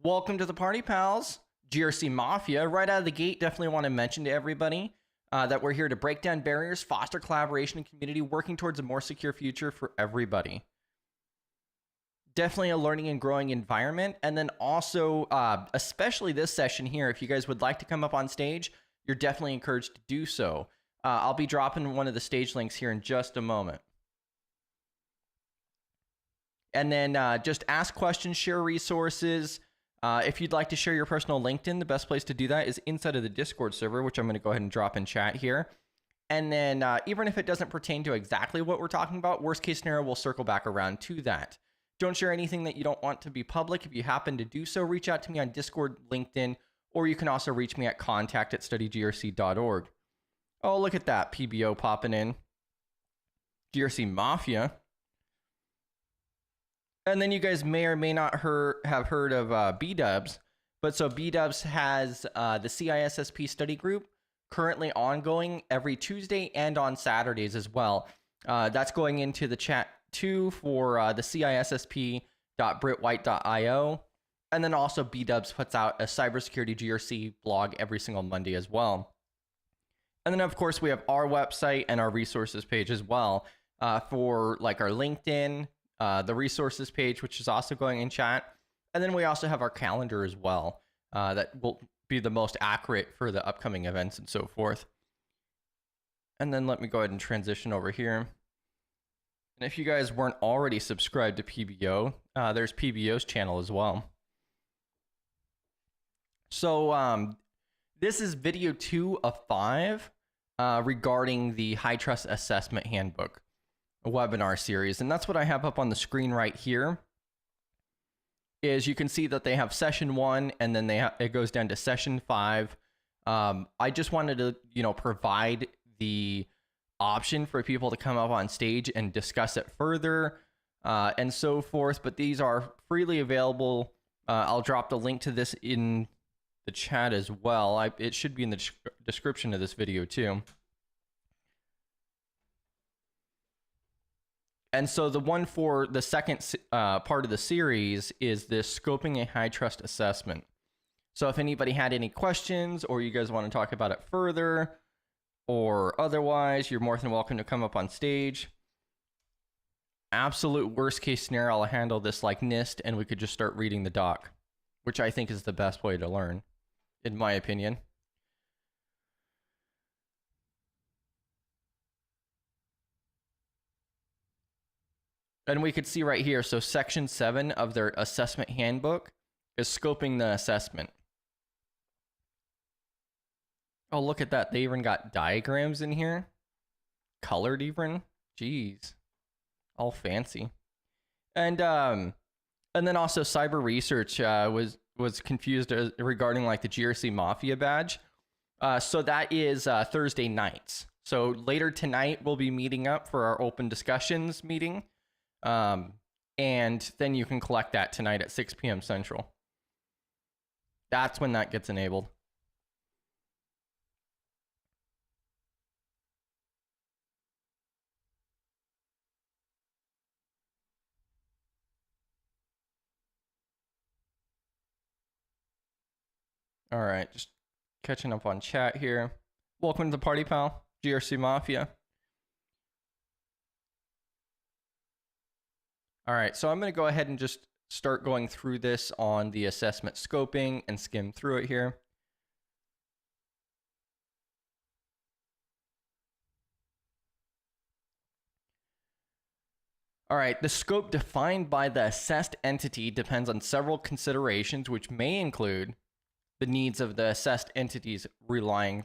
Welcome to the party, pals. GRC Mafia. Right out of the gate, definitely want to mention to everybody that we're here to break down barriers, foster collaboration and community, working towards a more secure future for everybody. Definitely a learning and growing environment. And then also, especially this session here, if you guys would like to come up on stage, you're definitely encouraged to do so. I'll be dropping one of the stage links here in just a moment. And then just ask questions, share resources. If you'd like to share your personal LinkedIn, the best place to do that is inside of the Discord server, which I'm going to go ahead and drop in chat here. And then even if it doesn't pertain to exactly what we're talking about, worst case scenario, we'll circle back around to that. Don't share anything that you don't want to be public. If you happen to do so, reach out to me on Discord, LinkedIn, or you can also reach me at contact@studygrc.org. Oh, look at that. PBO popping in. GRC Mafia. And then you guys may or may not have heard of B-Dubs. But so B-Dubs has the CISSP study group currently ongoing every Tuesday and on Saturdays as well. That's going into the chat too for the CISSP.britwhite.io. And then also B-Dubs puts out a cybersecurity GRC blog every single Monday as well. And then of course we have our website and our resources page as well for like our LinkedIn, the resources page, which is also going in chat. And then we also have our calendar as well that will be the most accurate for the upcoming events and so forth. And then let me go ahead and transition over here. And if you guys weren't already subscribed to PBO, there's PBO's channel as well. So this is video 2 of 5 regarding the HITRUST Assessment Handbook webinar series. And that's what I have up on the screen right here. Is you can see that they have session 1 and then it goes down to session 5. I just wanted to, provide the option for people to come up on stage and discuss it further and so forth. But these are freely available. I'll drop the link to this in the chat as well. It should be in the description of this video too. And so the one for the second part of the series is this scoping a HITRUST assessment. So if anybody had any questions or you guys want to talk about it further or otherwise, you're more than welcome to come up on stage. Absolute worst case scenario, I'll handle this like NIST and we could just start reading the doc, which I think is the best way to learn, in my opinion. And we could see right here, so section 7 of their assessment handbook is scoping the assessment. Oh, look at that. They even got diagrams in here. Colored even. Jeez. All fancy. And then also cyber research was confused regarding like the GRC Mafia badge. So that is Thursday nights. So later tonight, we'll be meeting up for our open discussions meeting. And then you can collect that tonight at 6 p.m. Central. That's when that gets enabled. All right, just catching up on chat here. Welcome to the party, pal. GRC Mafia. All right, so I'm going to go ahead and just start going through this on the assessment scoping and skim through it here. All right, the scope defined by the assessed entity depends on several considerations, which may include the needs of the assessed entity's relying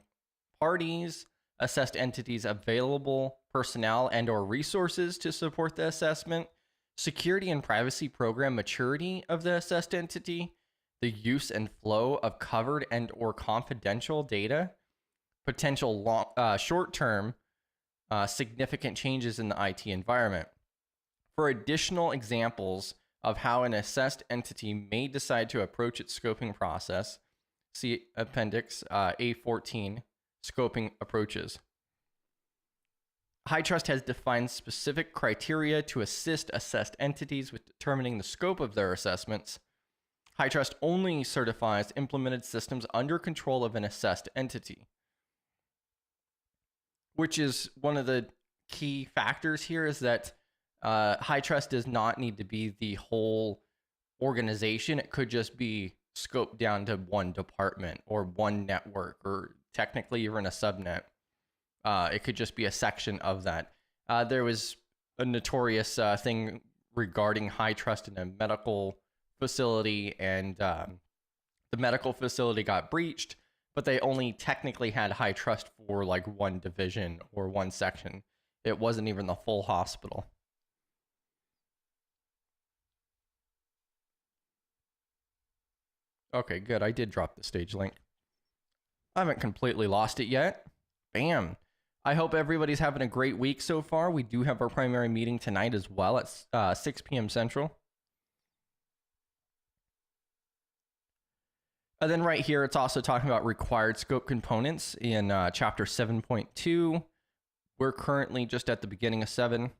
parties, assessed entities' available personnel and or resources to support the assessment, security and privacy program maturity of the assessed entity, the use and flow of covered and or confidential data, potential short-term significant changes in the IT environment. For additional examples of how an assessed entity may decide to approach its scoping process, see Appendix A14, Scoping Approaches. HITRUST has defined specific criteria to assist assessed entities with determining the scope of their assessments. HITRUST only certifies implemented systems under control of an assessed entity, which is one of the key factors here, is that HITRUST does not need to be the whole organization. It could just be scoped down to one department or one network, or technically even a subnet. It could just be a section of that. There was a notorious thing regarding HITRUST in a medical facility, and the medical facility got breached, but they only technically had HITRUST for like one division or one section. It wasn't even the full hospital. Okay, good. I did drop the stage link. I haven't completely lost it yet. Bam. I hope everybody's having a great week so far. We do have our primary meeting tonight as well at 6 p.m. Central. And then right here, it's also talking about required scope components in chapter 7.2. We're currently just at the beginning of 7.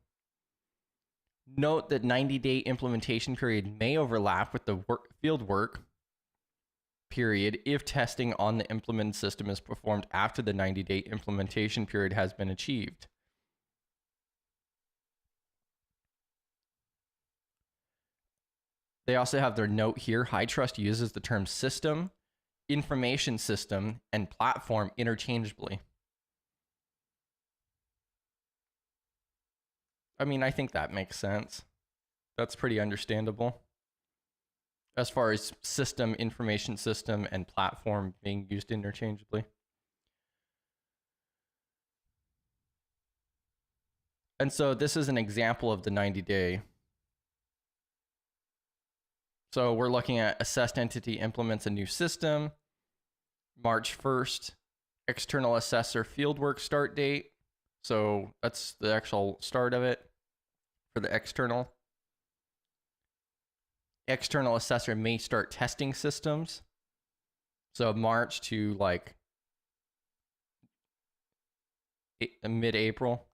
Note that 90-day implementation period may overlap with the field work period if testing on the implemented system is performed after the 90-day implementation period has been achieved. They also have their note here. HITRUST uses the term system, information system, and platform interchangeably. I mean, I think that makes sense. That's pretty understandable. As far as system, information system, and platform being used interchangeably. And so this is an example of the 90-day. So we're looking at assessed entity implements a new system, March 1st, external assessor fieldwork start date. So that's the actual start of it for the external. External assessor may start testing systems. So March to like mid-April.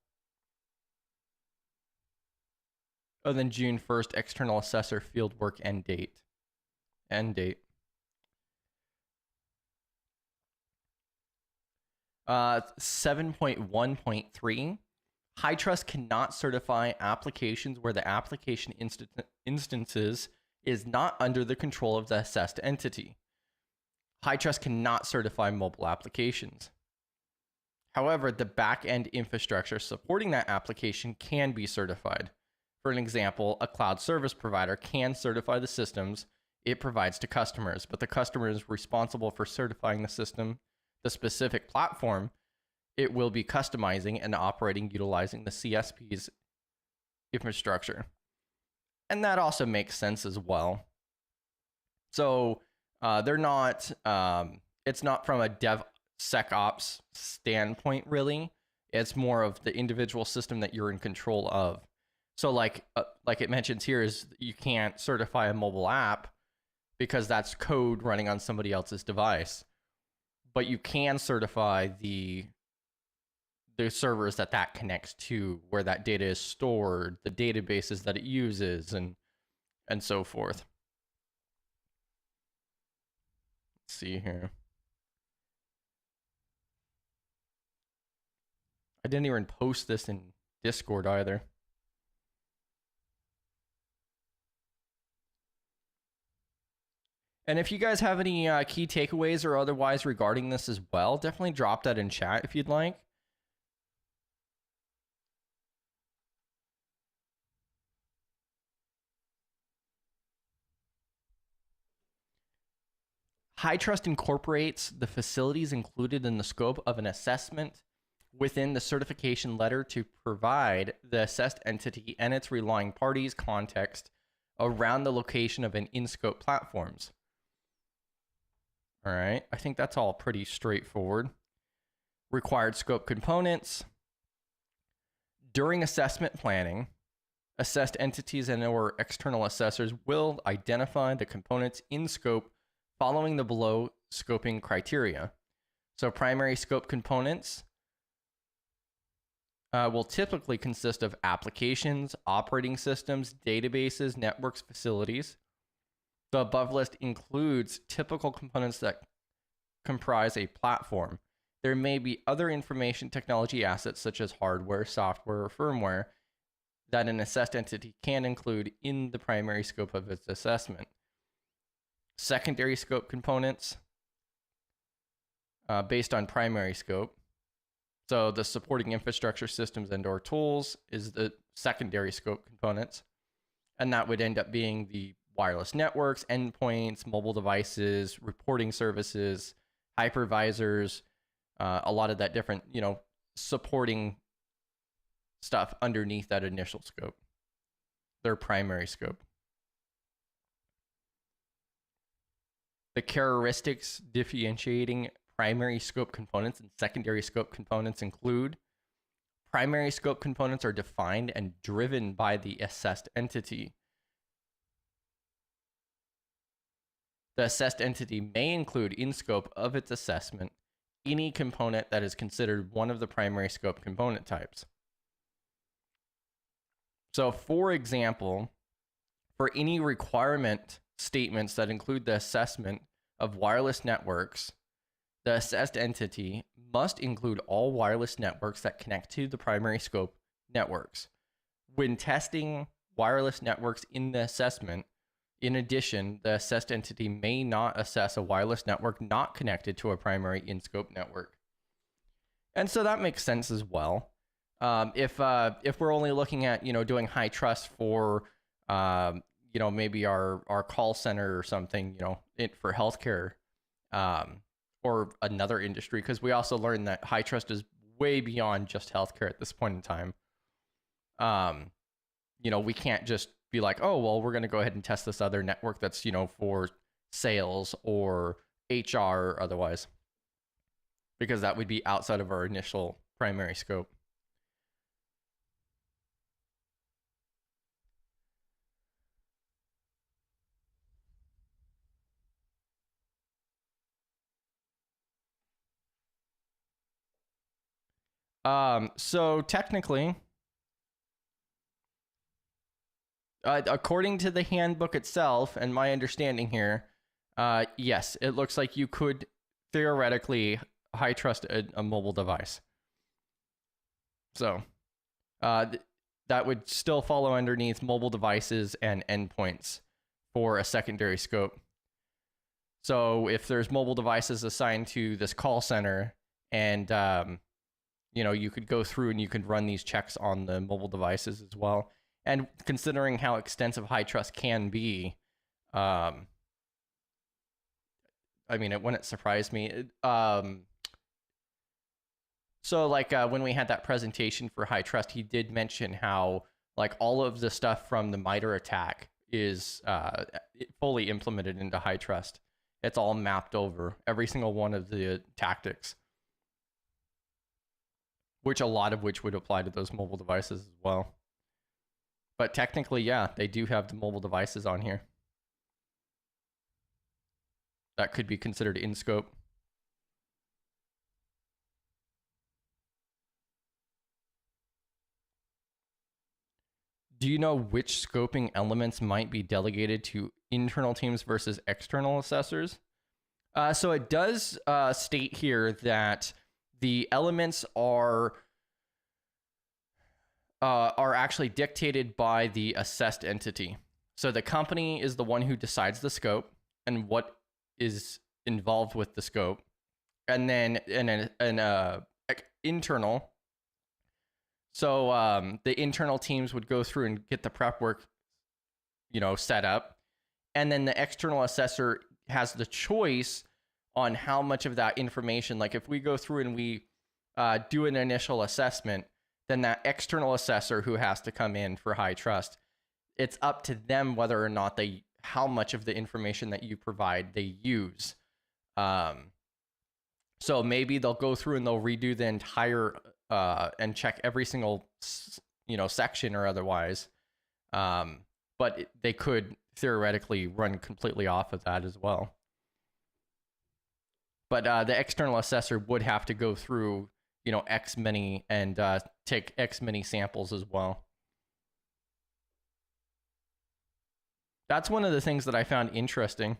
Oh, then June 1st, external assessor field work end date. End date. 7.1.3. HITRUST cannot certify applications where the application instances is not under the control of the assessed entity. HITRUST cannot certify mobile applications. However, the back-end infrastructure supporting that application can be certified. For an example, a cloud service provider can certify the systems it provides to customers, but the customer is responsible for certifying the system, the specific platform it will be customizing and operating utilizing the CSP's infrastructure. And that also makes sense as well. So they're not, it's not from a DevSecOps standpoint, really. It's more of the individual system that you're in control of. So like it mentions here, is you can't certify a mobile app because that's code running on somebody else's device. But you can certify the servers that connects to, where that data is stored, the databases that it uses, and so forth. Let's see here. I didn't even post this in Discord either. And if you guys have any key takeaways or otherwise regarding this as well, definitely drop that in chat if you'd like. HITRUST incorporates the facilities included in the scope of an assessment within the certification letter to provide the assessed entity and its relying parties context around the location of an in-scope platforms. All right, I think that's all pretty straightforward. Required scope components. During assessment planning, assessed entities and or external assessors will identify the components in scope following the below scoping criteria. So primary scope components will typically consist of applications, operating systems, databases, networks, facilities. The above list includes typical components that comprise a platform. There may be other information technology assets such as hardware, software, or firmware that an assessed entity can include in the primary scope of its assessment. Secondary scope components based on primary scope. So the supporting infrastructure systems and/or tools is the secondary scope components. And that would end up being the wireless networks, endpoints, mobile devices, reporting services, hypervisors, a lot of that different, supporting stuff underneath that initial scope, their primary scope. The characteristics differentiating primary scope components and secondary scope components include: primary scope components are defined and driven by the assessed entity. The assessed entity may include in scope of its assessment any component that is considered one of the primary scope component types. So, for example, for any requirement statements that include the assessment of wireless networks, the assessed entity must include all wireless networks that connect to the primary scope networks. When testing wireless networks in the assessment, in addition, the assessed entity may not assess a wireless network not connected to a primary in-scope network. And so that makes sense as well. If we're only looking at, doing HITRUST for, maybe our call center or something, for healthcare, or another industry, because we also learned that HITRUST is way beyond just healthcare at this point in time. We can't just be like, oh, well, we're going to go ahead and test this other network that's, for sales or HR or otherwise, because that would be outside of our initial primary scope. So technically, according to the handbook itself and my understanding here, yes, it looks like you could theoretically HITRUST a mobile device. So that would still follow underneath mobile devices and endpoints for a secondary scope. So if there's mobile devices assigned to this call center, and you could go through and you could run these checks on the mobile devices as well. And considering how extensive HITRUST can be, it wouldn't surprise me. So when we had that presentation for HITRUST, he did mention how all of the stuff from the MITRE attack is fully implemented into HITRUST. It's all mapped over every single one of the tactics, which a lot of which would apply to those mobile devices as well. But technically, yeah, they do have the mobile devices on here. That could be considered in scope. Do you know which scoping elements might be delegated to internal teams versus external assessors? So it does state here that the elements are actually dictated by the assessed entity. So the company is the one who decides the scope and what is involved with the scope, and then an internal. So the internal teams would go through and get the prep work, set up, and then the external assessor has the choice on how much of that information. Like if we go through and we do an initial assessment, then that external assessor who has to come in for HITRUST, it's up to them whether or not how much of the information that you provide they use. So maybe they'll go through and they'll redo the entire and check every single section or otherwise, but they could theoretically run completely off of that as well. But the external assessor would have to go through X many and take X many samples as well. That's one of the things that I found interesting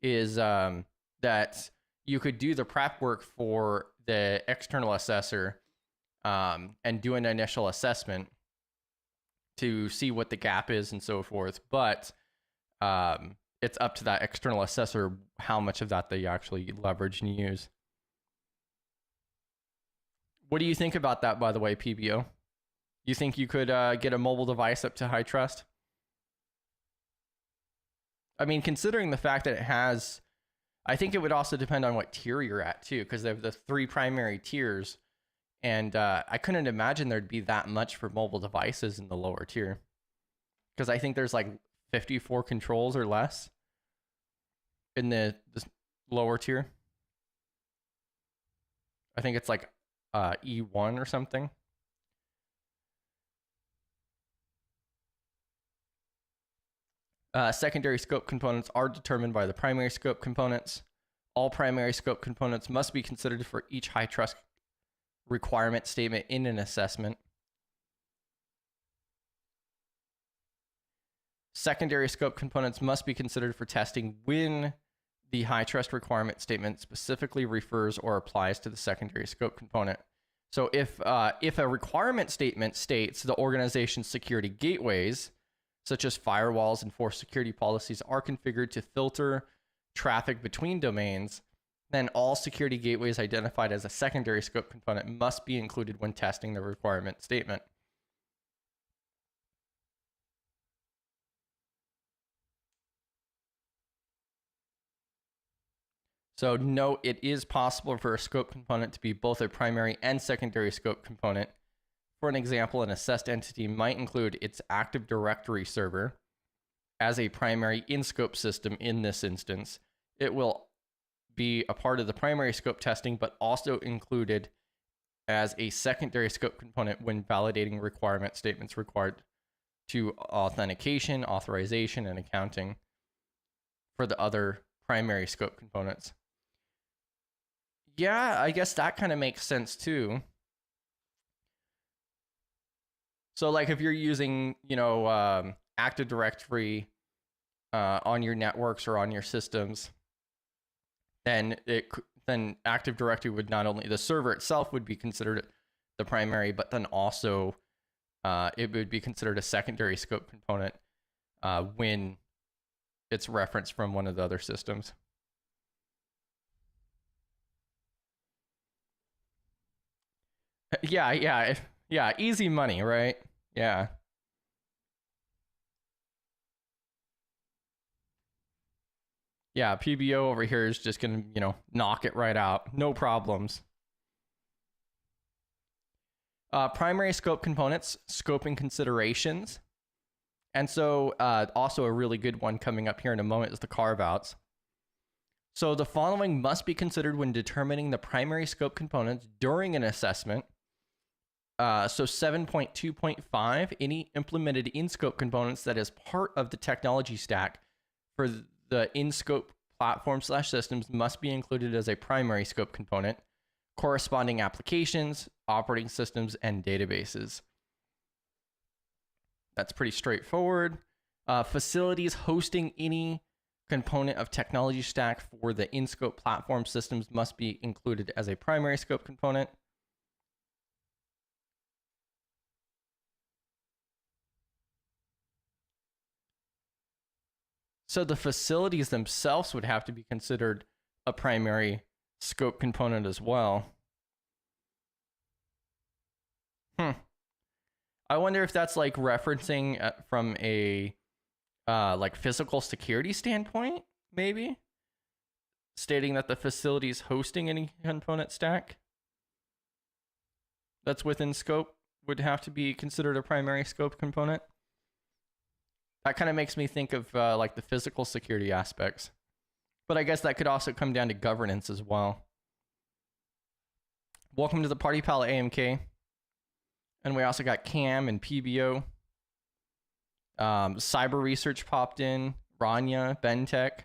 is that you could do the prep work for the external assessor and do an initial assessment to see what the gap is and so forth. But it's up to that external assessor how much of that they actually leverage and use. What do you think about that, by the way, PBO? You think you could get a mobile device up to HITRUST? I mean, considering the fact that it has, I think it would also depend on what tier you're at too, because they have the 3 primary tiers. And I couldn't imagine there'd be that much for mobile devices in the lower tier. Because I think there's like 54 controls or less in the lower tier. I think it's like E1 or something. Secondary scope components are determined by the primary scope components. All primary scope components must be considered for each HITRUST requirement statement in an assessment. Secondary scope components must be considered for testing when the HITRUST requirement statement specifically refers or applies to the secondary scope component. So if a requirement statement states the organization's security gateways, such as firewalls and force security policies, are configured to filter traffic between domains, then all security gateways identified as a secondary scope component must be included when testing the requirement statement. So note, it is possible for a scope component to be both a primary and secondary scope component. For an example, an assessed entity might include its Active Directory server as a primary in-scope system in this instance. It will be a part of the primary scope testing, but also included as a secondary scope component when validating requirement statements required to authentication, authorization, and accounting for the other primary scope components. Yeah, I guess that kind of makes sense too. So like if you're using, Active Directory on your networks or on your systems, then Active Directory would not only, the server itself would be considered the primary, but then also it would be considered a secondary scope component when it's referenced from one of the other systems. Yeah, easy money, right? Yeah. Yeah, PBO over here is just going to, knock it right out. No problems. Primary scope components, scoping considerations. And so also a really good one coming up here in a moment is the carve-outs. So the following must be considered when determining the primary scope components during an assessment. So 7.2.5, any implemented in-scope components that is part of the technology stack for the in-scope platform/systems must be included as a primary scope component. Corresponding applications, operating systems, and databases. That's pretty straightforward. Facilities hosting any component of technology stack for the in-scope platform systems must be included as a primary scope component. So the facilities themselves would have to be considered a primary scope component as well. I wonder if that's like referencing from a like physical security standpoint, maybe? Stating that the facility is hosting any component stack that's within scope would have to be considered a primary scope component. That kind of makes me think of like the physical security aspects. But I guess that could also come down to governance as well. Welcome to the Party Pal AMK. And we also got Cam and PBO. Cyber Research popped in. Rania, Bentech.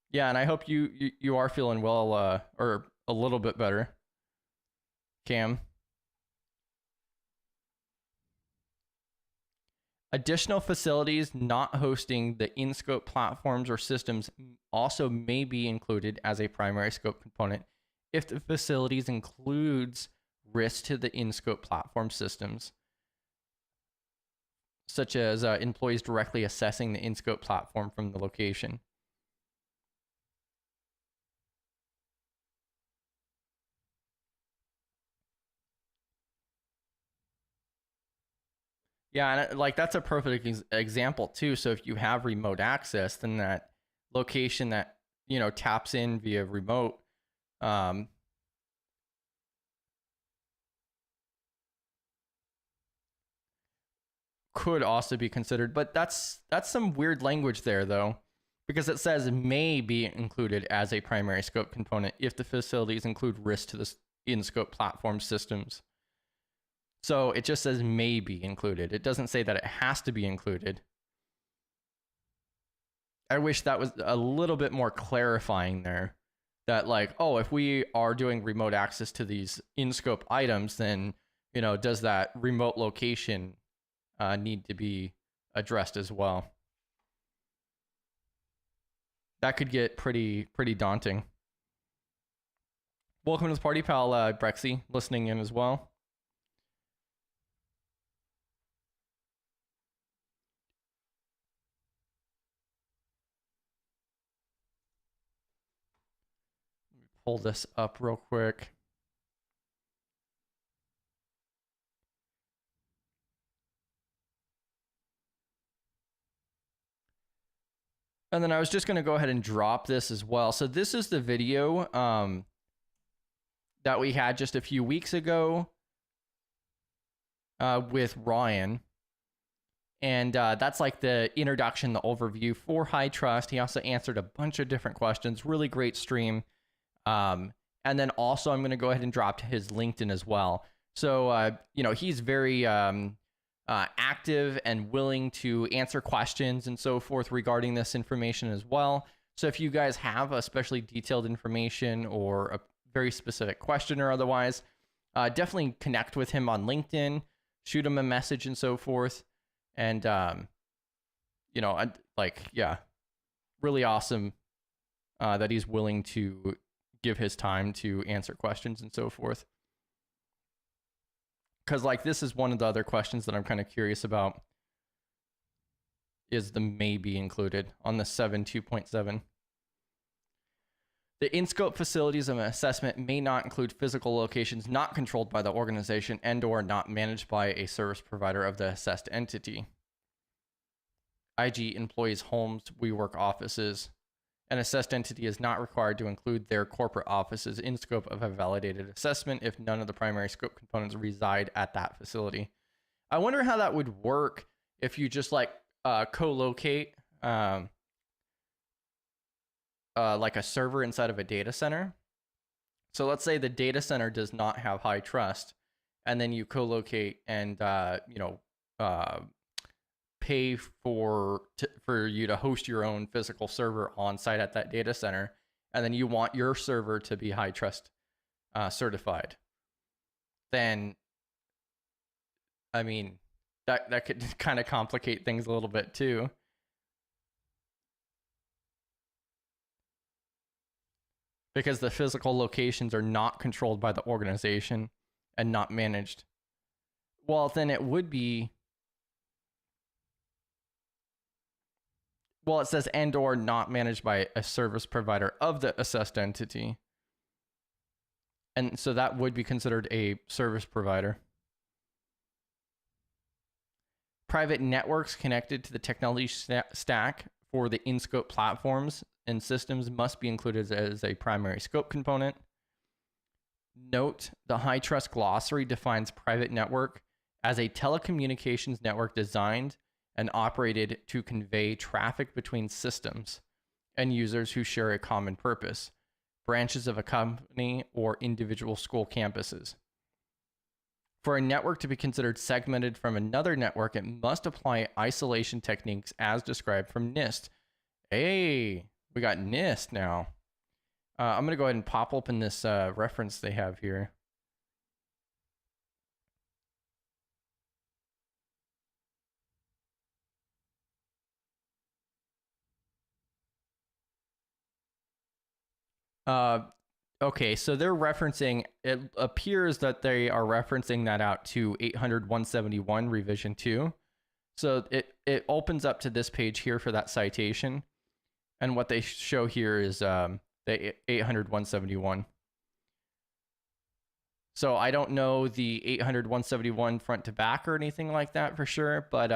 Yeah, and I hope you are feeling well, or a little bit better, Cam. Additional facilities not hosting the in-scope platforms or systems also may be included as a primary scope component if the facilities includes risk to the in-scope platform systems, such as employees directly assessing the in-scope platform from the location. Yeah, and like that's a perfect example too. So if you have remote access, then that location that taps in via remote, could also be considered. But that's some weird language there though, because it says may be included as a primary scope component if the facilities include risk to the in-scope platform systems. So it just says may be included. It doesn't say that it has to be included. I wish that was a little bit more clarifying there. That like, oh, if we are doing remote access to these in-scope items, then, does that remote location need to be addressed as well? That could get pretty daunting. Welcome to the party, pal, Brexy, listening in as well. Pull this up real quick. And then I was just going to go ahead and drop this as well. So this is the video that we had just a few weeks ago with Ryan. And that's like the introduction, the overview for HITRUST. He also answered a bunch of different questions. Really great stream. And then also I'm going to go ahead and drop his LinkedIn as well. So, he's very active and willing to answer questions and so forth regarding this information as well. So if you guys have especially detailed information or a very specific question or otherwise, definitely connect with him on LinkedIn, shoot him a message and so forth. And, really awesome that he's willing to give his time to answer questions and so forth. Because like this is one of the other questions that I'm kind of curious about, is the may be included on the 7.2.7. The in-scope facilities of an assessment may not include physical locations not controlled by the organization and or not managed by a service provider of the assessed entity, i.g. employees' homes, WeWork offices. An assessed entity is not required to include their corporate offices in scope of a validated assessment if none of the primary scope components reside at that facility. I wonder how that would work if you just like co-locate like a server inside of a data center. So let's say the data center does not have HITRUST, and then you co-locate and pay for you to host your own physical server on site at that data center, and then you want your server to be HITRUST certified. Then, I mean, that could kind of complicate things a little bit too. Because the physical locations are not controlled by the organization and not managed. Well, then it would be. Well, it says and or not managed by a service provider of the assessed entity. And so that would be considered a service provider. Private networks connected to the technology stack for the in-scope platforms and systems must be included as a primary scope component. Note, the HITRUST glossary defines private network as a telecommunications network designed and operated to convey traffic between systems and users who share a common purpose, branches of a company, or individual school campuses. For a network to be considered segmented from another network, it must apply isolation techniques as described from NIST. Hey, we got NIST now. I'm going to go ahead and pop open this reference they have here. Okay, so they're referencing, it appears that they are referencing that out to 800.171 revision 2. So it opens up to this page here for that citation. And what they show here is the 800.171. So I don't know the 800.171 front to back or anything like that for sure, but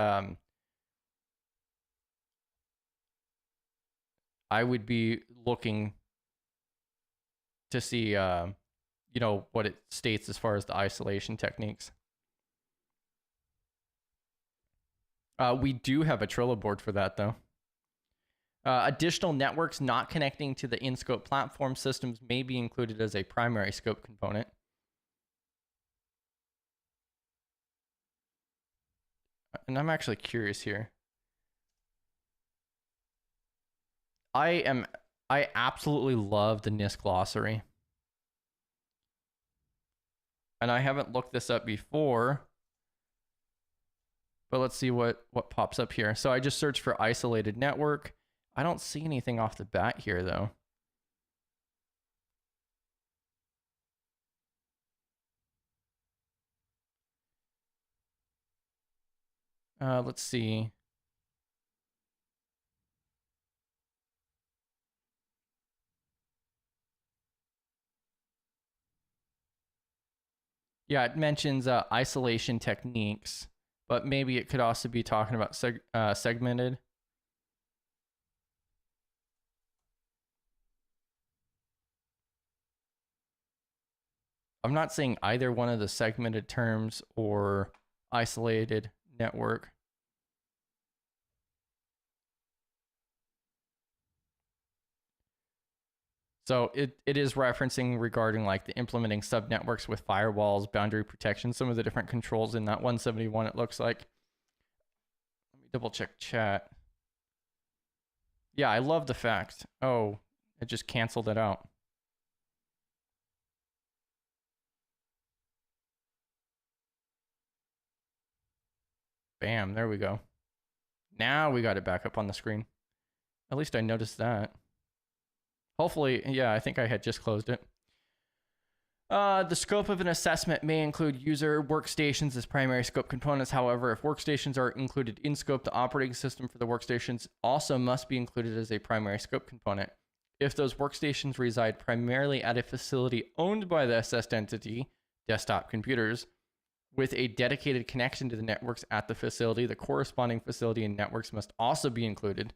I would be looking to see, what it states as far as the isolation techniques. We do have a Trello board for that, though. Additional networks not connecting to the in-scope platform systems may be included as a primary scope component. And I'm actually curious here. I absolutely love the NIST glossary. And I haven't looked this up before, but let's see what pops up here. So I just searched for isolated network. I don't see anything off the bat here, though. Let's see. Yeah, it mentions isolation techniques, but maybe it could also be talking about segmented. I'm not seeing either one of the segmented terms or isolated network. So it is referencing regarding like the implementing subnetworks with firewalls, boundary protection, some of the different controls in that 171, it looks like. Let me double check chat. Yeah, I love the fact. Oh, it just canceled it out. Bam, there we go. Now we got it back up on the screen. At least I noticed that. Hopefully, yeah, I think I had just closed it. The scope of an assessment may include user workstations as primary scope components. However, if workstations are included in scope, the operating system for the workstations also must be included as a primary scope component. If those workstations reside primarily at a facility owned by the assessed entity, desktop computers, with a dedicated connection to the networks at the facility, the corresponding facility and networks must also be included.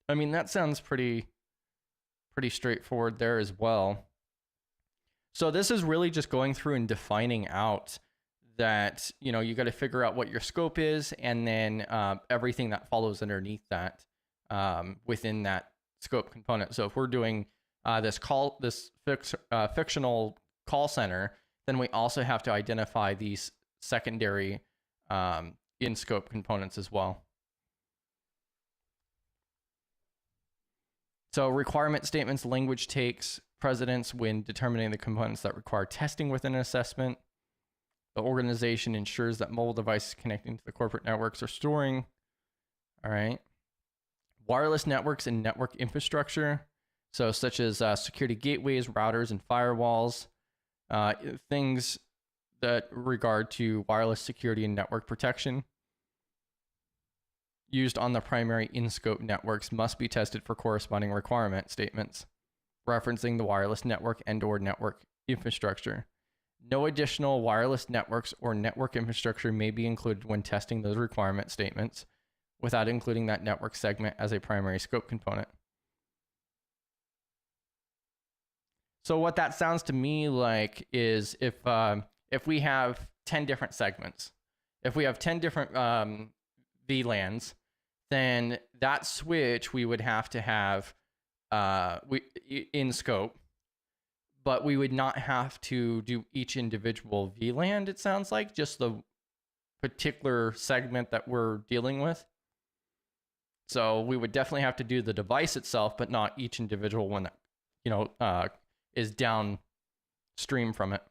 I mean, that sounds pretty straightforward there as well. So this is really just going through and defining out that, you got to figure out what your scope is, and then everything that follows underneath that within that scope component. So if we're doing this fictional call center, then we also have to identify these secondary in-scope components as well. So requirement statements language takes precedence when determining the components that require testing within an assessment. The organization ensures that mobile devices connecting to the corporate networks are storing. All right. Wireless networks and network infrastructure. So such as security gateways, routers, and firewalls. Things that regard to wireless security and network protection used on the primary in-scope networks must be tested for corresponding requirement statements referencing the wireless network and/or network infrastructure. No additional wireless networks or network infrastructure may be included when testing those requirement statements without including that network segment as a primary scope component. So what that sounds to me like is if we have 10 different segments, if we have 10 different VLANs, then that switch we would have to have in scope, but we would not have to do each individual VLAN, it sounds like, just the particular segment that we're dealing with. So we would definitely have to do the device itself, but not each individual one that, is downstream from it.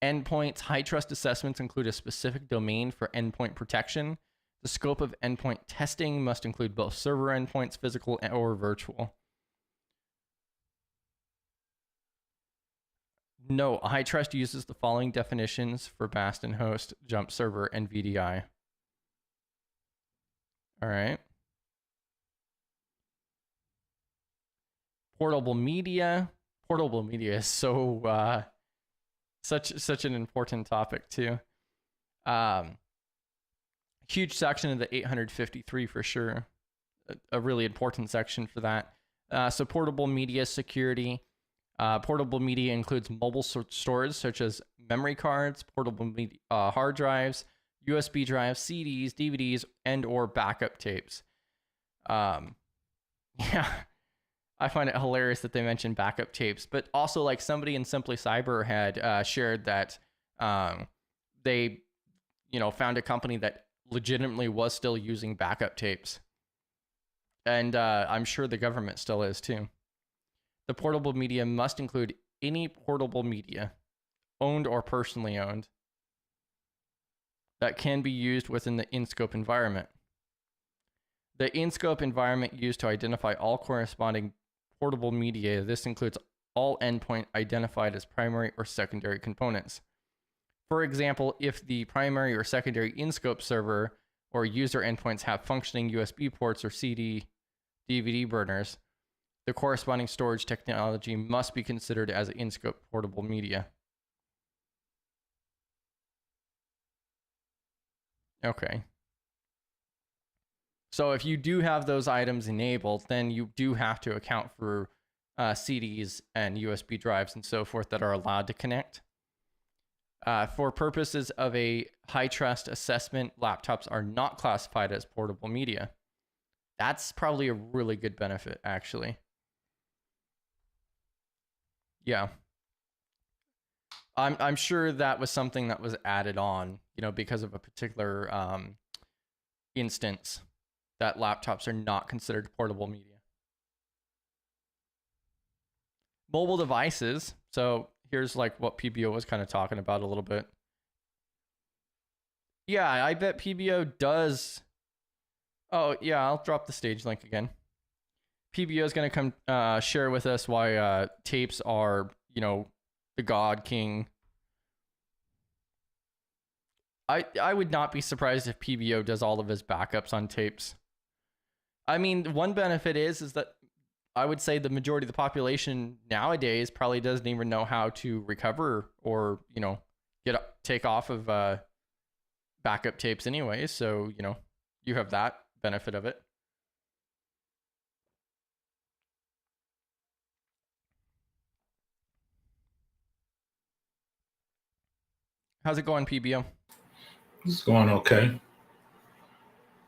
Endpoints, HITRUST assessments include a specific domain for endpoint protection The scope of endpoint testing must include both server endpoints, physical or virtual. No, HITRUST uses the following definitions for BAST and host, jump server, and VDI. All right. Portable media. Portable media is so such an important topic too. Huge section of the 853 for sure. A really important section for that. So portable media security. Portable media includes mobile storage such as memory cards, portable media, hard drives, USB drives, CDs, DVDs, and or backup tapes. Yeah, I find it hilarious that they mention backup tapes, but also like somebody in Simply Cyber had shared that they, found a company that legitimately was still using backup tapes. And I'm sure the government still is too. The portable media must include any portable media, owned or personally owned, that can be used within the in-scope environment. The in-scope environment used to identify all corresponding portable media. This includes all endpoint identified as primary or secondary components. For example, if the primary or secondary in-scope server or user endpoints have functioning USB ports or CD, DVD burners, the corresponding storage technology must be considered as in-scope portable media. Okay. So if you do have those items enabled, then you do have to account for CDs and USB drives and so forth that are allowed to connect. For purposes of a HITRUST assessment, laptops are not classified as portable media. That's probably a really good benefit, actually. Yeah. I'm sure that was something that was added on, because of a particular instance that laptops are not considered portable media. Mobile devices. So here's like what PBO was kind of talking about a little bit. Yeah, I bet PBO does. Oh, yeah, I'll drop the stage link again. PBO is going to come share with us why tapes are, the God King. I would not be surprised if PBO does all of his backups on tapes. I mean, one benefit is that I would say the majority of the population nowadays probably doesn't even know how to recover or, take off of backup tapes anyway. So, you have that benefit of it. How's it going, PBO? It's going okay.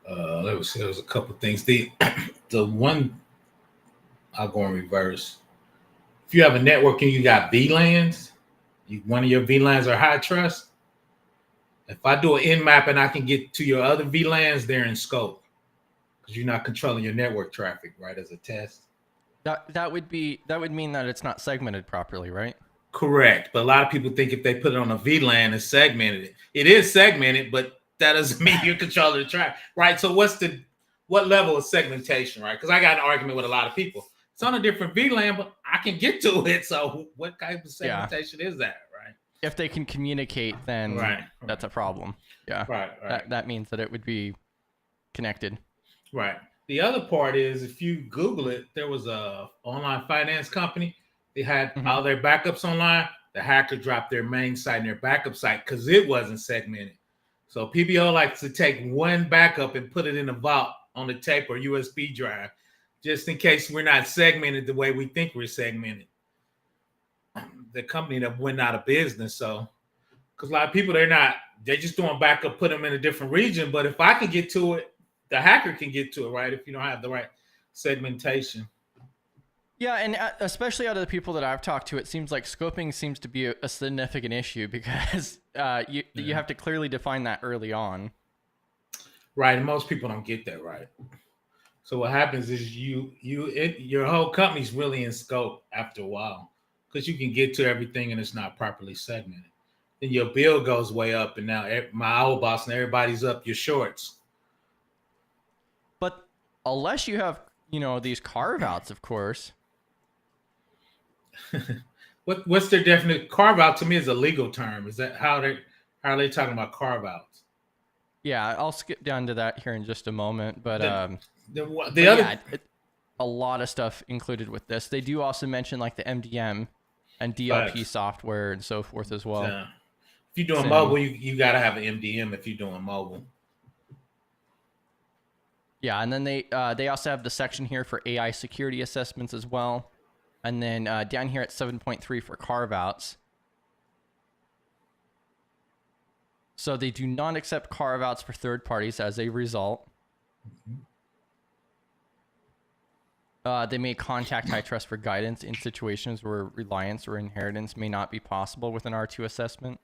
There was a couple of things. The one, I'll go in reverse. If you have a network and you got VLANs, one of your VLANs are HITRUST. If I do an Nmap and I can get to your other VLANs, they're in scope because you're not controlling your network traffic, right? As a test. That would mean that it's not segmented properly, right? Correct. But a lot of people think if they put it on a VLAN, it's segmented. It is segmented, but that doesn't mean you're controlling the traffic, right? So what level of segmentation, right? Because I got an argument with a lot of people. It's on a different VLAN, but I can get to it. So what type of segmentation is that, right? If they can communicate, then that's a problem. Yeah. Right. That means that it would be connected. Right. The other part is if you Google it, there was a online finance company. They had all their backups online. The hacker dropped their main site and their backup site because it wasn't segmented. So PBO likes to take one backup and put it in a vault on the tape or USB drive, just in case we're not segmented the way we think we're segmented. The company that went out of business. So, because a lot of people, they're just doing backup, put them in a different region. But if I can get to it, the hacker can get to it, right? If you don't have the right segmentation. Yeah, and especially out of the people that I've talked to, it seems like scoping seems to be a significant issue because you have to clearly define that early on. Right, and most people don't get that right. So what happens is your whole company's really in scope after a while because you can get to everything and it's not properly segmented. Then your bill goes way up, and now my old boss and everybody's up your shorts. Unless you have, these carve outs, of course. What's their definition? Carve out to me is a legal term. Is that how are they talking about carve outs? Yeah, I'll skip down to that here in just a moment. But The but other yeah, a lot of stuff included with this. They do also mention like the MDM and DLP facts. software and so forth as well. If you're doing SIM. mobile, you got to have an MDM if you're doing mobile. Yeah, and then they also have the section here for AI security assessments as well. And then down here at 7.3 for carve-outs. So they do not accept carve-outs for third parties as a result. They may contact HITRUST for guidance in situations where reliance or inheritance may not be possible with an R2 assessment.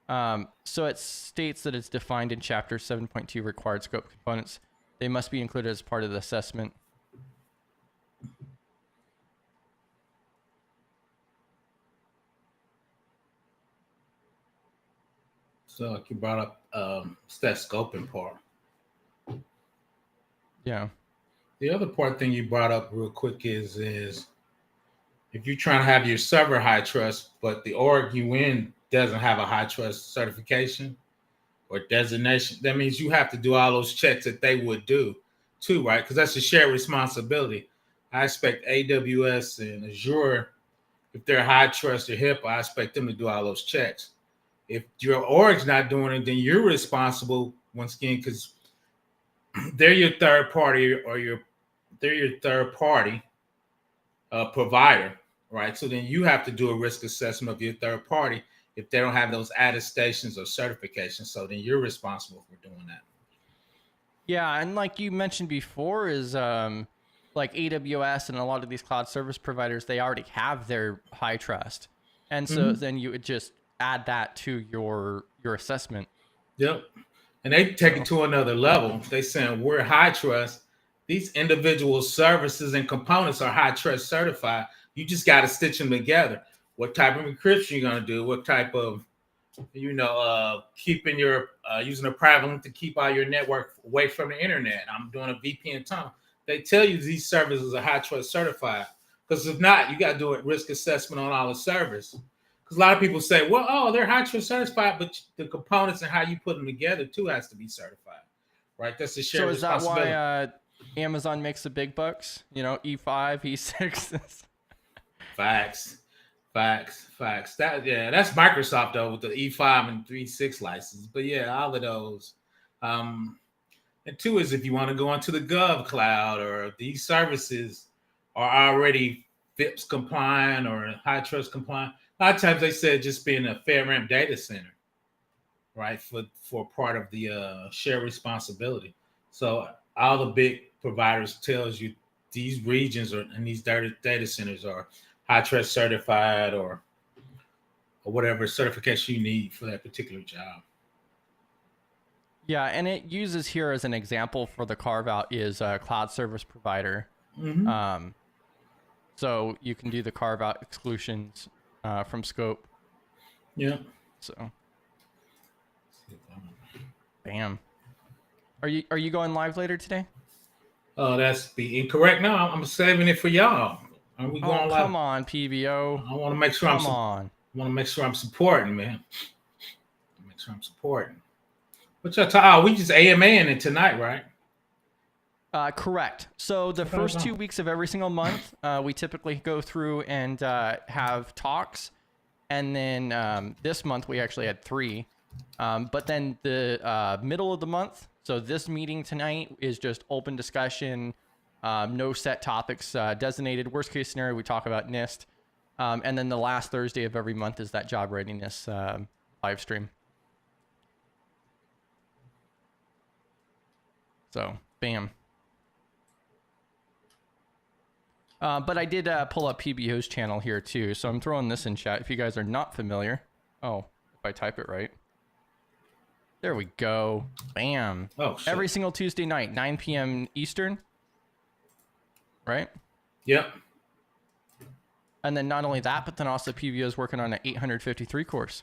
So it states that it's defined in Chapter 7.2 required scope components. They must be included as part of the assessment. So like you brought up it's that scoping part. Yeah. The other part thing you brought up real quick is if you're trying to have your server HITRUST, but the org you in doesn't have a HITRUST certification or designation, that means you have to do all those checks that they would do too, right? Because that's a shared responsibility. I expect AWS and Azure, if they're HITRUST or HIPAA, I expect them to do all those checks. If your org's not doing it, then you're responsible once again because they're your third party they're your third party provider, right? So then you have to do a risk assessment of your third party if they don't have those attestations or certifications. So then you're responsible for doing that. Yeah, and like you mentioned before, is like AWS and a lot of these cloud service providers, they already have their HITRUST, and so then you would just add that to your assessment. Yep. And they take it to another level. They saying we're HITRUST. These individual services and components are HITRUST certified. You just got to stitch them together. What type of encryption you're going to do? What type of, keeping your using a private link to keep all your network away from the internet. I'm doing a VPN tunnel. They tell you these services are HITRUST certified. Because if not, you got to do a risk assessment on all the servers. Because a lot of people say, well, they're HITRUST certified, but the components and how you put them together too has to be certified, right? That's a shared responsibility. So is that why Amazon makes the big bucks? E5, E6. Facts. That's Microsoft though with the E5 and 3.6 license. But yeah, all of those. And two is if you want to go into the Gov cloud or these services are already FIPS compliant or HITRUST compliant. A lot of times they said just being a FedRAMP data center, right, for part of the shared responsibility. So all the big providers tells you these regions and these data centers are HITRUST certified or whatever certification you need for that particular job. Yeah, and it uses here as an example for the carve out is a cloud service provider. So you can do the carve out exclusions from scope. Yeah. So, bam. Are you going live later today? Oh, that's be incorrect. No, I'm saving it for y'all. Are we going live? Come on, PBO. I want to make sure I want to make sure I'm supporting, man. Make sure I'm supporting. What y'all talking? We just AMAing it tonight, right? Correct. So the first 2 weeks of every single month, we typically go through and have talks. And then this month we actually had 3. But then the middle of the month, so this meeting tonight is just open discussion, no set topics designated. Worst case scenario, we talk about NIST. And then the last Thursday of every month is that job readiness live stream. So, bam. But I did pull up PBO's channel here too, so I'm throwing this in chat if you guys are not familiar. Oh, if I type it right. There we go. Bam. Oh, shit. Every single Tuesday night, 9 p.m. Eastern. Right? Yep. And then not only that, but then also PBO is working on an 853 course.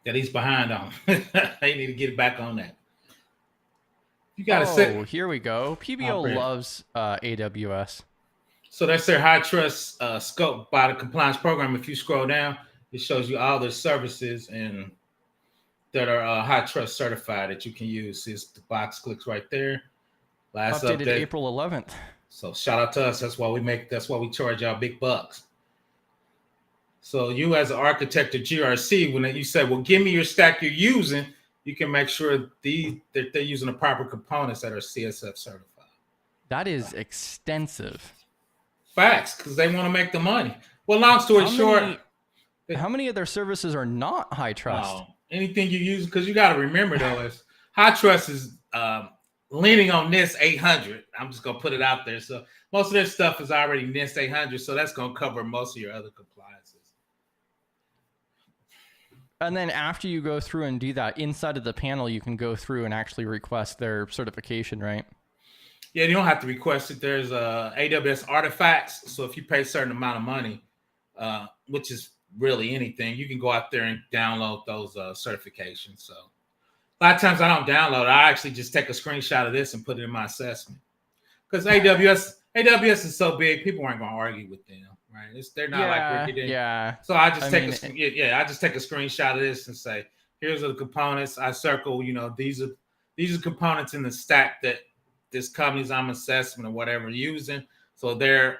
That he's behind on. They need to get back on that. You got to Oh, set. here we go. PBO loves AWS. So that's their HITRUST scope by the compliance program. If you scroll down, it shows you all the services and that are HITRUST certified that you can use. It's the box clicks right there. Last Updated update. April 11th. So shout out to us. That's why we charge y'all big bucks. So you as an architect of GRC, when you say, well, give me your stack you're using, you can make sure that they're using the proper components that are CSF certified. That is extensive. Facts, because they want to make the money. Well, long story short. How many of their services are not HITRUST? Anything you use, because you got to remember, though, is HITRUST is leaning on NIST 800. I'm just going to put it out there. So most of their stuff is already NIST 800, so that's going to cover most of your other compliances. And then after you go through and do that, inside of the panel, you can go through and actually request their certification, right? Yeah, you don't have to request it. There's AWS artifacts. So if you pay a certain amount of money, which is really anything, you can go out there and download those certifications. So a lot of times I don't download it. I actually just take a screenshot of this and put it in my assessment. Because AWS is so big, people aren't going to argue with them, right? They're not like Ricky. Yeah. So I just take a screenshot of this and say, here's the components. I circle, these are components in the stack that this company's I'm assessment or whatever using. So they're,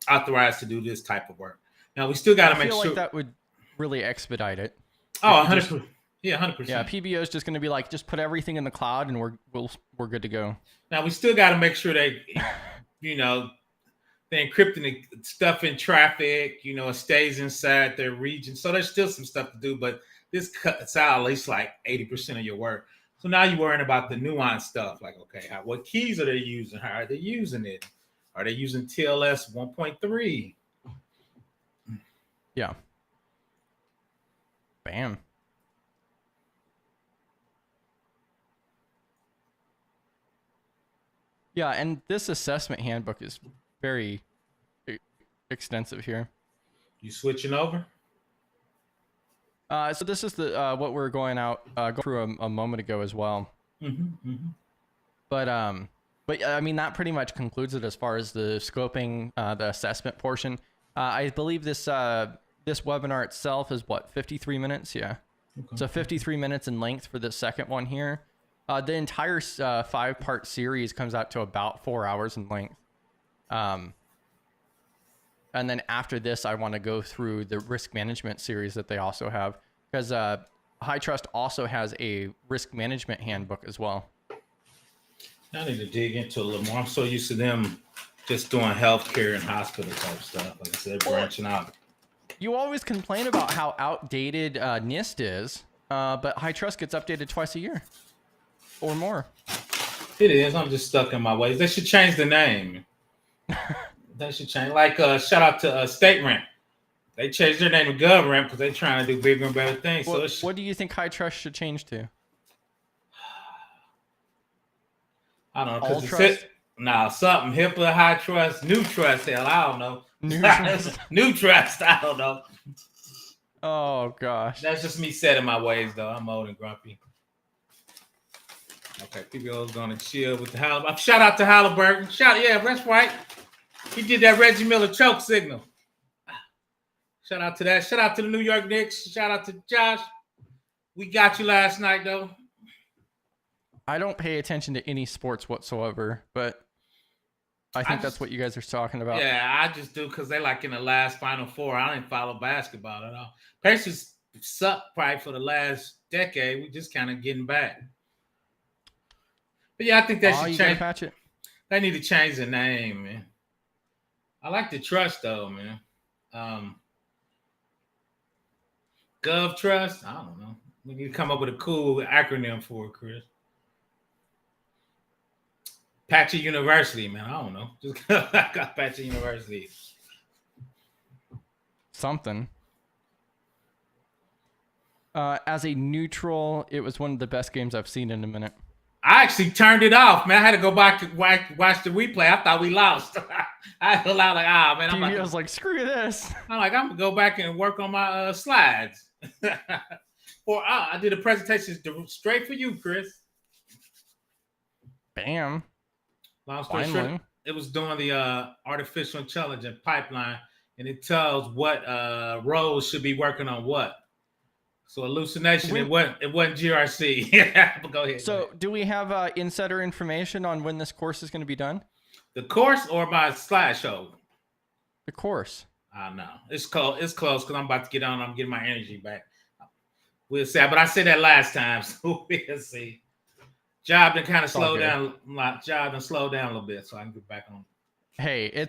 authorized to do this type of work. Now we still got to make sure like that would really expedite it. Oh, 100%. Yeah, 100%. Yeah, PBO is just going to be like, just put everything in the cloud and we're good to go. Now we still got to make sure they, they're encrypting the stuff in traffic. It stays inside their region. So there's still some stuff to do, but this cuts out at least like 80% of your work. So now you're worrying about the nuanced stuff, like, okay, what keys are they using? How are they using it? Are they using TLS 1.3? Yeah. Bam. Yeah, and this assessment handbook is very extensive here. You switching over? So this is the what we're going through a moment ago as well. Mm-hmm, mm-hmm. But I mean that pretty much concludes it as far as the scoping, the assessment portion. I believe this webinar itself is 53 minutes. Yeah, okay. So 53 minutes in length for the second one here. The entire 5-part series comes out to about 4 hours in length. And then after this, I want to go through the risk management series that they also have, because HITRUST also has a risk management handbook as well. I need to dig into a little more. I'm so used to them just doing healthcare and hospital type stuff. Like I said, branching out. You always complain about how outdated NIST is, but HITRUST gets updated twice a year or more. It is. I'm just stuck in my ways. They should change the name. They should change. Like, shout out to State Rent. They changed their name to GovRent because they're trying to do bigger and better things. What do you think HITRUST should change to? I don't know. Something HIPAA, HITRUST, New Trust. Hell, I don't know. New Trust. I don't know. Oh gosh. That's just me setting my ways, though. I'm old and grumpy. Okay, PBO is gonna chill with the Halliburton. Shout out to Halliburton. Yeah, that's right. He did that Reggie Miller choke signal. Shout out to that. Shout out to the New York Knicks. Shout out to Josh. We got you last night, though. I don't pay attention to any sports whatsoever, but I think that's what you guys are talking about. Yeah, I just do because they like in the last Final Four. I didn't follow basketball at all. Pacers sucked probably for the last decade. We just kind of getting back. But yeah, I think they should change. Patch it. They need to change the name, man. I like the trust though, man. Gov Trust. I don't know. We need to come up with a cool acronym for it, Chris. Patchy University, man. I don't know. Just got Patchy University. Something. As a neutral, it was one of the best games I've seen in a minute. I actually turned it off, man. I had to go back to watch the replay. I thought we lost. I felt like, man. I was like, screw this. I'm going to go back and work on my slides. I did a presentation straight for you, Chris. Bam. Long story Finally. short, it was doing the artificial intelligence pipeline, and it tells what roles should be working on what. So hallucination, When, it wasn't GRC. But go ahead, go ahead. so do we have insider information on when this course is going to be done? The course or my slideshow? The course. I know it's close. It's close because I'm about to get on. I'm getting my energy back. We'll see. But I said that last time, so we'll see. Job done kind of slowed down. Job done slowed down a little bit, so I can get back on. Hey,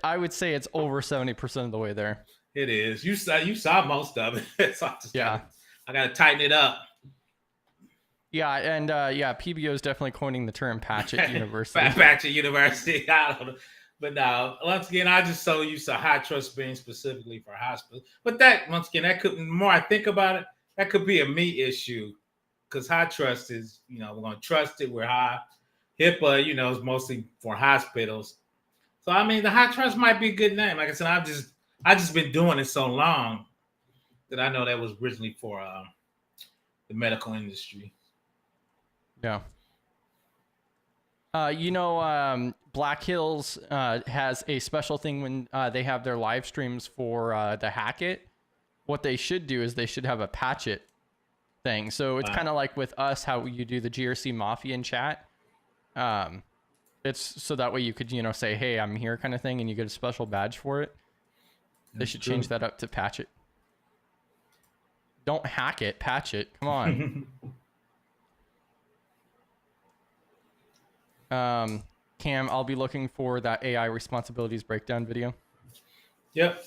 I would say it's over 70% of the way there. It is. You saw most of it. So I gotta tighten it up. Yeah, and PBO is definitely coining the term patch at university. Patch at university. I don't know. But no, once again, I just so used to HITRUST being specifically for hospitals. But that, once again, that could, the more I think about it, that could be a me issue. Because HITRUST is, we're going to trust it. We're high. HIPAA, is mostly for hospitals. So, I mean, the HITRUST might be a good name. Like I said, I've just been doing it so long that I know that was originally for the medical industry. Yeah. Black Hills has a special thing when they have their live streams for the Hack It. What they should do is they should have a patch it thing. So it's kind of like with us, how you do the GRC Mafia in chat. It's so that way you could, say, hey, I'm here kind of thing, and you get a special badge for it. They should change that up to patch it. Don't hack it, patch it. Come on. Cam, I'll be looking for that AI responsibilities breakdown video. Yep.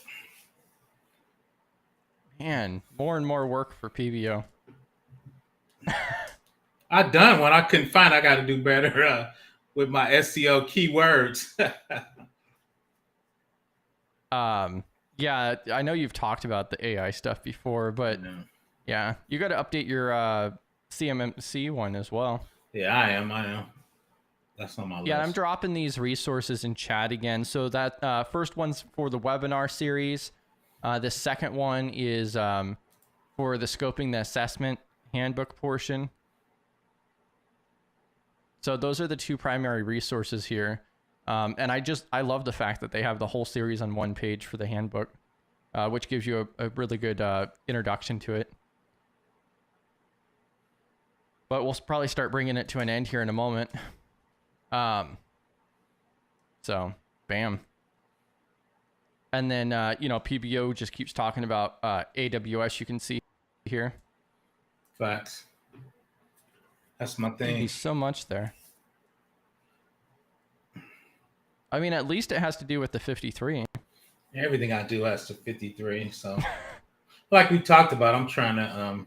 Man, more and more work for PBO. I done one. I couldn't find. I got to do better with my SEO keywords. Yeah, I know you've talked about the AI stuff before, but yeah, you got to update your CMMC one as well. Yeah, I am. That's on my list. Yeah, I'm dropping these resources in chat again. So that first one's for the webinar series. The second one is for the scoping the assessment handbook portion. So those are the two primary resources here. And I love the fact that they have the whole series on one page for the handbook, which gives you a really good introduction to it. But we'll probably start bringing it to an end here in a moment. So bam. And then, PBO just keeps talking about AWS. You can see here. Facts. That's my thing. There's so much there. I mean, at least it has to do with the 53. Everything I do has to 53. So, like we talked about, I'm trying to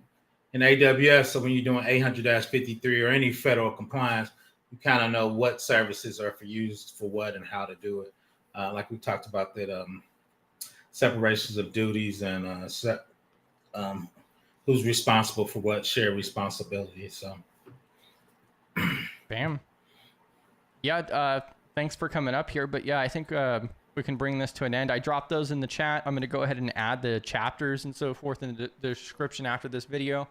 in AWS. So when you're doing 800-53 or any federal compliance, you kind of know what services are used for what and how to do it. Like we talked about that separations of duties and who's responsible for what, shared responsibility. So, bam. Yeah. Thanks for coming up here. But yeah, I think we can bring this to an end. I dropped those in the chat. I'm going to go ahead and add the chapters and so forth in the description after this video.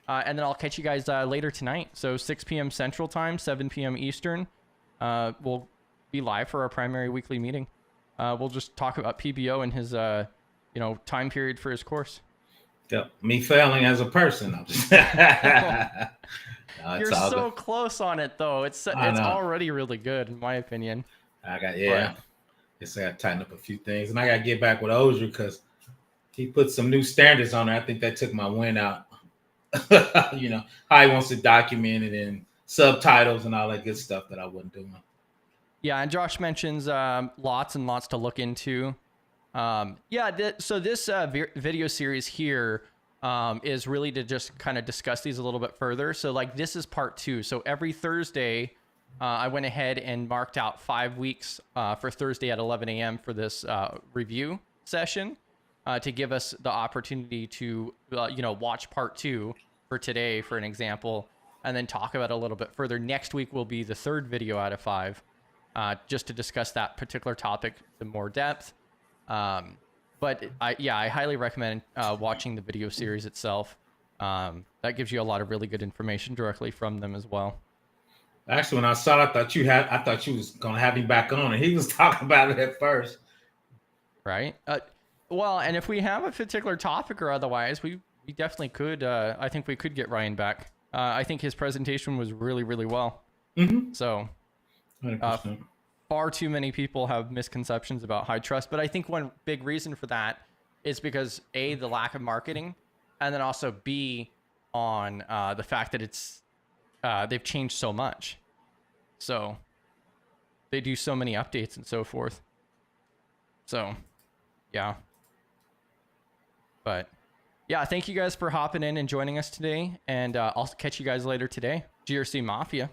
And then I'll catch you guys later tonight. So 6 p.m. Central Time, 7 p.m. Eastern. We'll be live for our primary weekly meeting. We'll just talk about PBO and his, time period for his course. Yep. Me failing as a person. I'm just You're so close on it, though. It's already really good, in my opinion. I got to tighten up a few things, and I got to get back with Ozier because he put some new standards on there. I think that took my win out. How he wants to document it in subtitles and all that good stuff that I wasn't doing. Yeah, and Josh mentions lots and lots to look into. So this video series here is really to just kind of discuss these a little bit further. So like this is part 2. So every Thursday, I went ahead and marked out 5 weeks for Thursday at 11 a.m. for this review session to give us the opportunity to, watch part 2 for today, for an example, and then talk about it a little bit further. Next week will be the 3rd video out of 5, just to discuss that particular topic in more depth. But I highly recommend watching the video series itself. That gives you a lot of really good information directly from them as well. Actually, when I saw it, I thought you was gonna have him back on, and he was talking about it at first. Right. Well, and if we have a particular topic or otherwise, we definitely could. I think we could get Ryan back. I think his presentation was really, really well. Mm-hmm. So 100%. far too many people have misconceptions about HITRUST, but I think one big reason for that is because A, the lack of marketing, and then also B, on the fact that it's they've changed so much. So they do so many updates and so forth. So yeah. But yeah, thank you guys for hopping in and joining us today. And I'll catch you guys later today. GRC Mafia.